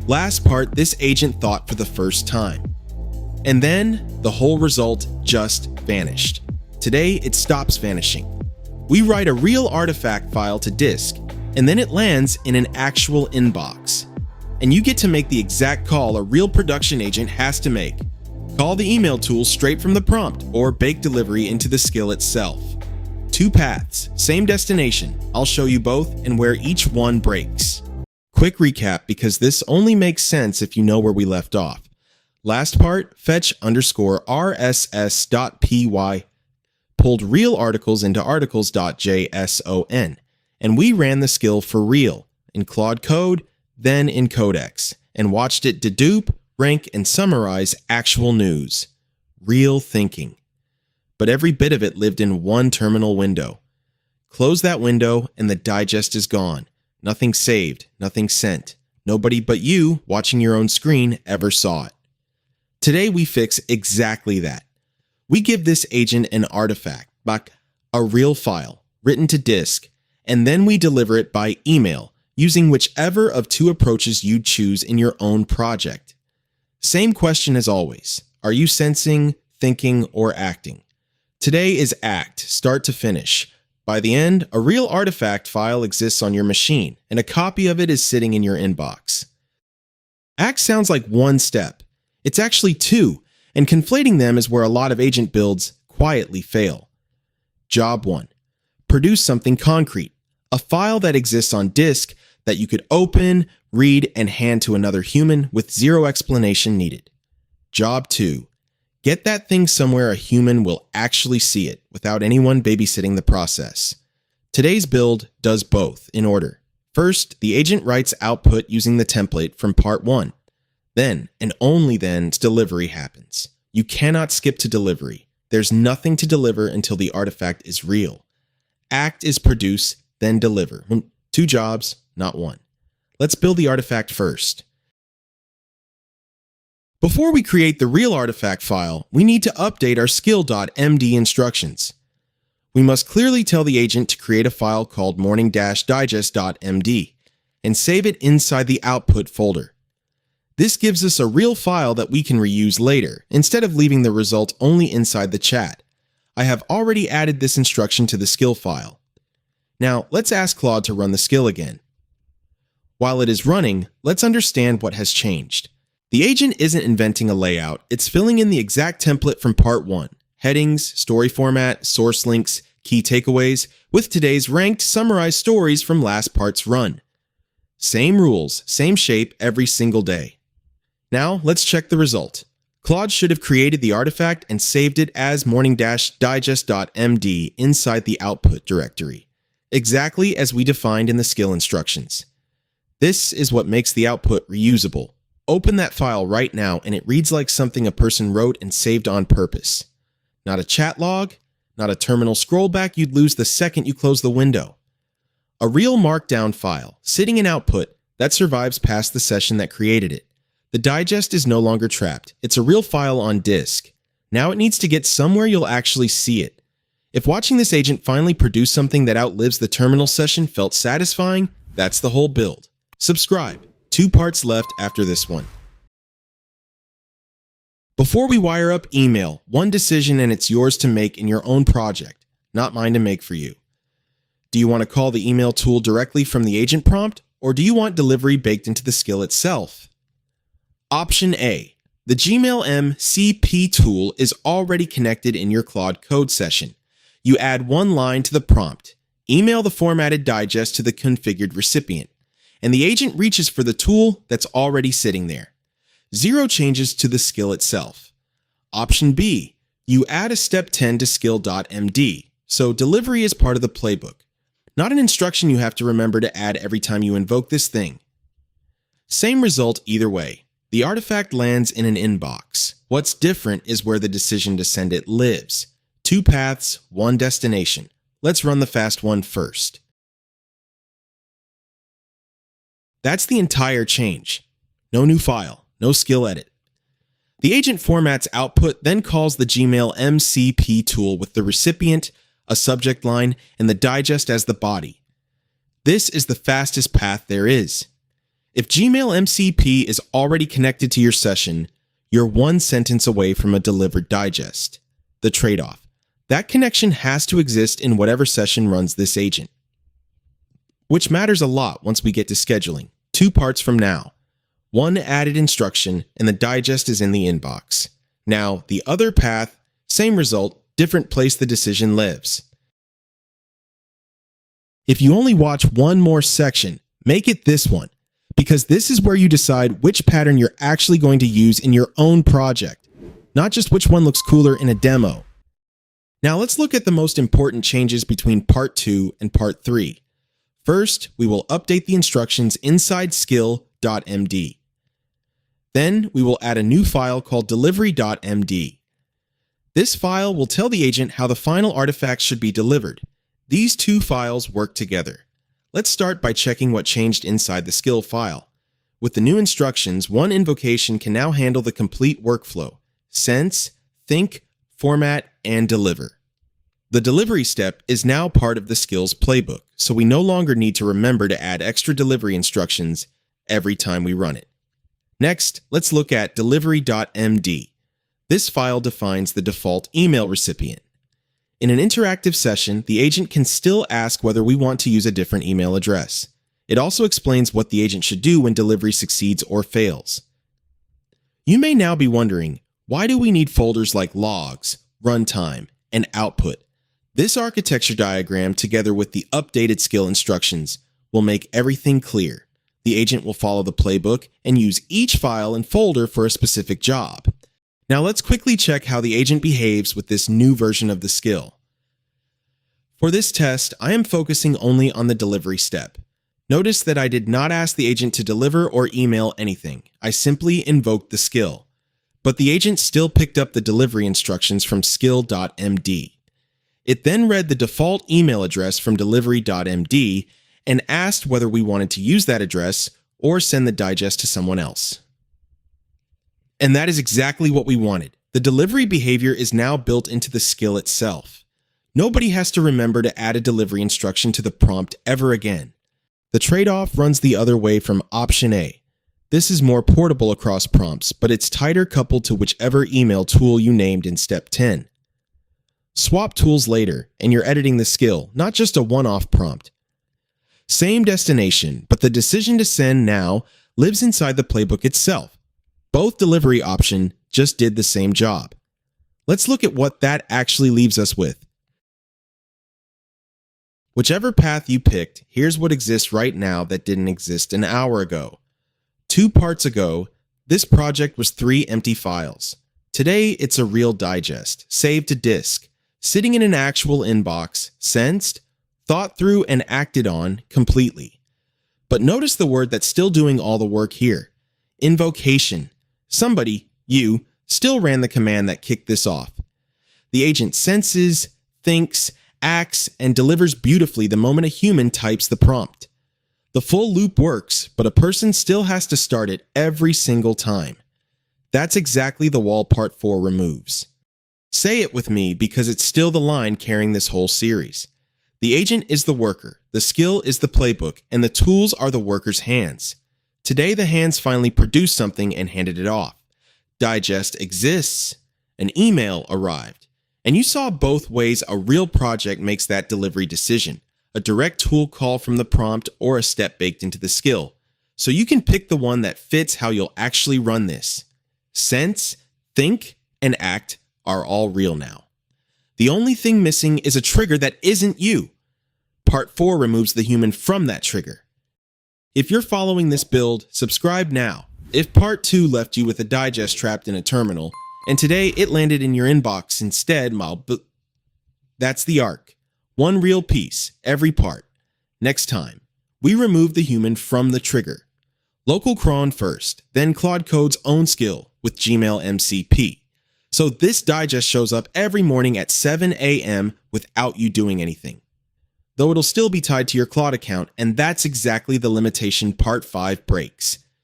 Last part, this agent thought for the first time. And then the whole result just vanished. Today, it stops vanishing. We write a real artifact file to disk, and then it lands in an actual inbox. And you get to make the exact call a real production agent has to make. Call the email tool straight from the prompt, or bake delivery into the skill itself. Two paths, same destination. I'll show you both and where each one breaks. Quick recap, because this only makes sense if you know where we left off. Last part, fetch_rss.py pulled real articles into articles.json, and we ran the skill for real in Claude Code, then in Codex, and watched it dedupe, rank, and summarize actual news. Real thinking. But every bit of it lived in one terminal window. Close that window and the digest is gone. Nothing saved, nothing sent. Nobody but you, watching your own screen, ever saw it. Today we fix exactly that. We give this agent an artifact, like a real file, written to disk, and then we deliver it by email, using whichever of two approaches you choose in your own project. Same question as always. Are you sensing, thinking, or acting? Today is act, start to finish. By the end, a real artifact file exists on your machine, and a copy of it is sitting in your inbox. Act sounds like one step. It's actually two, and conflating them is where a lot of agent builds quietly fail. Job 1. Produce something concrete, a file that exists on disk that you could open, read, and hand to another human with zero explanation needed. Job 2. Get that thing somewhere a human will actually see it without anyone babysitting the process. Today's build does both in order. First, the agent writes output using the template from part 1. Then, and only then, delivery happens. You cannot skip to delivery. There's nothing to deliver until the artifact is real. Act is produce, then deliver. 2 jobs, not 1. Let's build the artifact first. Before we create the real artifact file, we need to update our skill.md instructions. We must clearly tell the agent to create a file called morning-digest.md and save it inside the output folder. This gives us a real file that we can reuse later, instead of leaving the result only inside the chat. I have already added this instruction to the skill file. Now, let's ask Claude to run the skill again. While it is running, let's understand what has changed. The agent isn't inventing a layout, it's filling in the exact template from part 1. Headings, story format, source links, key takeaways, with today's ranked summarized stories from last part's run. Same rules, same shape every single day. Now, let's check the result. Claude should have created the artifact and saved it as morning-digest.md inside the output directory, exactly as we defined in the skill instructions. This is what makes the output reusable. Open that file right now and it reads like something a person wrote and saved on purpose. Not a chat log, not a terminal scrollback you'd lose the second you close the window. A real markdown file, sitting in output, that survives past the session that created it. The digest is no longer trapped. It's a real file on disk. Now it needs to get somewhere you'll actually see it. If watching this agent finally produce something that outlives the terminal session felt satisfying, that's the whole build. Subscribe. 2 parts left after this one. Before we wire up email, one decision and it's yours to make in your own project, not mine to make for you. Do you want to call the email tool directly from the agent prompt, or do you want delivery baked into the skill itself? Option A. The Gmail MCP tool is already connected in your Claude Code session. You add one line to the prompt, email the formatted digest to the configured recipient, and the agent reaches for the tool that's already sitting there. 0 changes to the skill itself. Option B. You add a step 10 to skill.md, so delivery is part of the playbook. Not an instruction you have to remember to add every time you invoke this thing. Same result either way. The artifact lands in an inbox. What's different is where the decision to send it lives. 2 paths, 1 destination. Let's run the fast one first. That's the entire change. No new file, no skill edit. The agent formats output, then calls the Gmail MCP tool with the recipient, a subject line, and the digest as the body. This is the fastest path there is. If Gmail MCP is already connected to your session, you're one sentence away from a delivered digest. The trade-off: that connection has to exist in whatever session runs this agent, which matters a lot once we get to scheduling. 2 parts from now. One added instruction, and the digest is in the inbox. Now, the other path, same result, different place the decision lives. If you only watch one more section, make it this one, because this is where you decide which pattern you're actually going to use in your own project, not just which one looks cooler in a demo. Now let's look at the most important changes between Part 2 and Part 3. First, we will update the instructions inside skill.md. Then we will add a new file called delivery.md. This file will tell the agent how the final artifact should be delivered. These 2 files work together. Let's start by checking what changed inside the skill file. With the new instructions, one invocation can now handle the complete workflow: sense, think, format, and deliver. The delivery step is now part of the skills playbook, so we no longer need to remember to add extra delivery instructions every time we run it. Next, let's look at delivery.md. This file defines the default email recipient. In an interactive session, the agent can still ask whether we want to use a different email address. It also explains what the agent should do when delivery succeeds or fails. You may now be wondering, why do we need folders like logs, runtime, and output? This architecture diagram, together with the updated skill instructions, will make everything clear. The agent will follow the playbook and use each file and folder for a specific job. Now let's quickly check how the agent behaves with this new version of the skill. For this test, I am focusing only on the delivery step. Notice that I did not ask the agent to deliver or email anything. I simply invoked the skill. But the agent still picked up the delivery instructions from skill.md. It then read the default email address from delivery.md and asked whether we wanted to use that address or send the digest to someone else. And that is exactly what we wanted. The delivery behavior is now built into the skill itself. Nobody has to remember to add a delivery instruction to the prompt ever again. The trade-off runs the other way from option A. This is more portable across prompts, but it's tighter coupled to whichever email tool you named in step 10. Swap tools later, and you're editing the skill, not just a one-off prompt. Same destination, but the decision to send now lives inside the playbook itself. Both delivery option just did the same job. Let's look at what that actually leaves us with. Whichever path you picked, here's what exists right now that didn't exist an hour ago. 2 parts ago, this project was 3 empty files. Today, it's a real digest, saved to disk, sitting in an actual inbox, sensed, thought through, and acted on completely. But notice the word that's still doing all the work here: invocation. Somebody, you, still ran the command that kicked this off. The agent senses, thinks, acts, and delivers beautifully the moment a human types the prompt. The full loop works, but a person still has to start it every single time. That's exactly the wall Part 4 removes. Say it with me, because it's still the line carrying this whole series. The agent is the worker, the skill is the playbook, and the tools are the worker's hands. Today, the hands finally produced something and handed it off. Digest exists. An email arrived. And you saw both ways a real project makes that delivery decision: a direct tool call from the prompt or a step baked into the skill. So you can pick the one that fits how you'll actually run this. Sense, think, and act are all real now. The only thing missing is a trigger that isn't you. Part 4 removes the human from that trigger. If you're following this build, subscribe now. If Part 2 left you with a digest trapped in a terminal, and today it landed in your inbox instead, that's the arc. One real piece, every part. Next time, we remove the human from the trigger. Local cron first, then Claude Code's own skill with Gmail MCP. So this digest shows up every morning at 7 a.m. without you doing anything. Though it'll still be tied to your Claude account, and that's exactly the limitation Part 5 breaks.